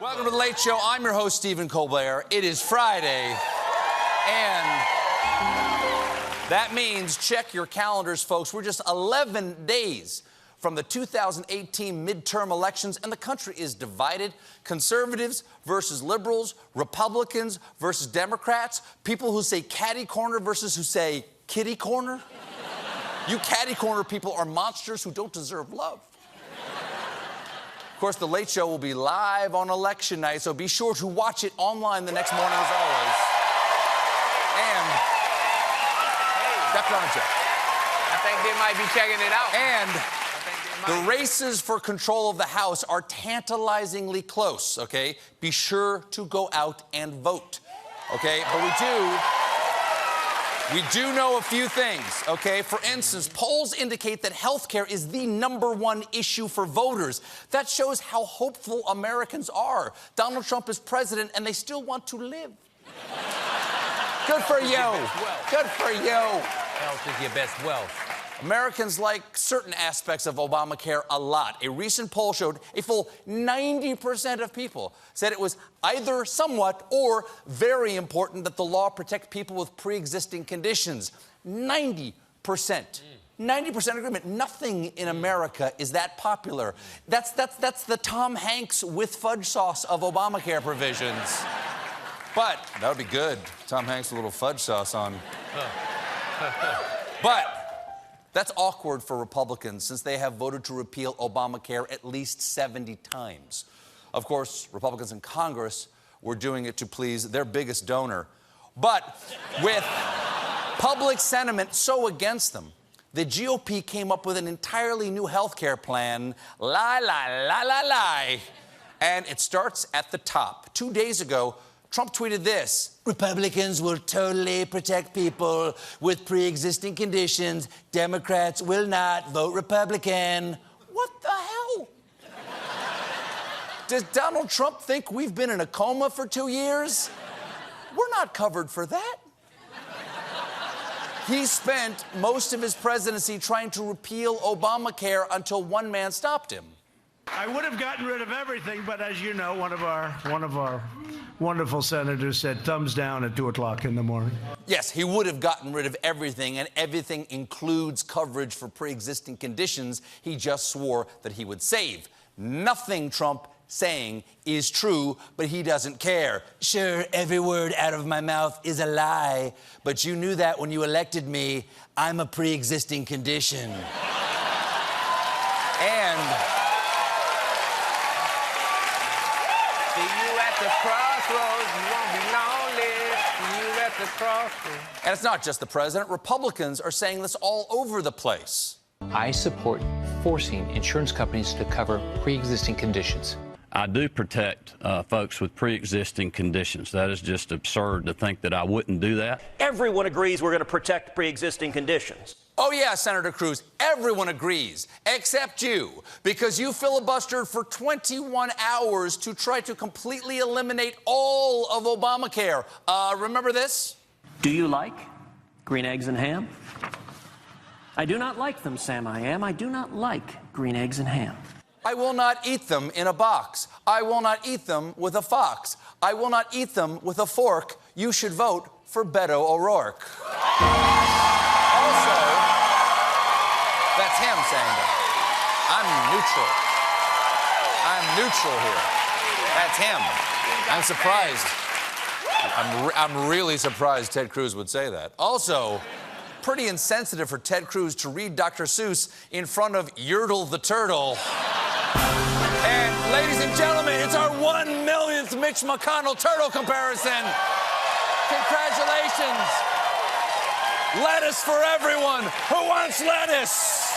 Welcome to The Late Show. I'm your host, Stephen Colbert. It is Friday, and that means check your calendars, folks. We're just 11 days from the 2018 midterm elections, and the country is divided. Conservatives versus liberals, Republicans versus Democrats, people who say catty corner versus who say kitty corner. You catty corner people are monsters who don't deserve love. Of course, The Late Show will be live on election night, so be sure to watch it online the next morning as always. And Dr. Arnett, I think they might be checking it out. And the races for control of the House are tantalizingly close, okay? Be sure to go out and vote, okay? But we do know a few things, okay? For instance, polls indicate that health care is the #1 issue for voters. That shows how hopeful Americans are. Donald Trump is president, and they still want to live. Good for you. Good for you. Health is your best wealth. Americans like certain aspects of Obamacare a lot. A recent poll showed a full 90% of people said it was either somewhat or very important that the law protect people with pre-existing conditions. 90%. 90% agreement. Nothing in America is that popular. That's the Tom Hanks with fudge sauce of Obamacare provisions. But that would be good. Tom Hanks with a little fudge sauce on. But that's awkward for Republicans since they have voted to repeal Obamacare at least 70 times. Of course, Republicans in Congress were doing it to please their biggest donor. But with public sentiment so against them, the GOP came up with an entirely new health care plan. Lie. And it starts at the top. 2 days ago, Trump tweeted this: Republicans will totally protect people with pre-existing conditions. Democrats will not. Vote Republican. What the hell? Does Donald Trump think we've been in a coma for 2 years? We're not covered for that. He spent most of his presidency trying to repeal Obamacare until one man stopped him. I would have gotten rid of everything, but as you know, one of our wonderful senators said thumbs down at 2 o'clock in the morning. Yes, he would have gotten rid of everything, and everything includes coverage for pre-existing conditions he just swore that he would save. Nothing Trump saying is true, but he doesn't care. Sure, every word out of my mouth is a lie, but you knew that when you elected me. I'm a pre-existing condition. And See you at the crossroads, you won't be lonely. See you at the crossroads. And it's not just the president. Republicans are saying this all over the place. I support forcing insurance companies to cover pre-existing conditions. I do protect folks with pre-existing conditions. That is just absurd to think that I wouldn't do that. Everyone agrees we're going to protect pre-existing conditions. Oh, yeah, Senator Cruz, everyone agrees, except you, because you filibustered for 21 hours to try to completely eliminate all of Obamacare. Remember this? Do you like green eggs and ham? I do not like them, Sam I am. I do not like green eggs and ham. I will not eat them in a box. I will not eat them with a fox. I will not eat them with a fork. You should vote for Beto O'Rourke. Also, that's him saying that. I'm neutral here. That's him. I'm surprised. I'm really surprised Ted Cruz would say that. Also, pretty insensitive for Ted Cruz to read Dr. Seuss in front of Yertle the Turtle. And ladies and gentlemen, it's our 1 millionth Mitch McConnell turtle comparison. Congratulations. Lettuce for everyone who wants lettuce.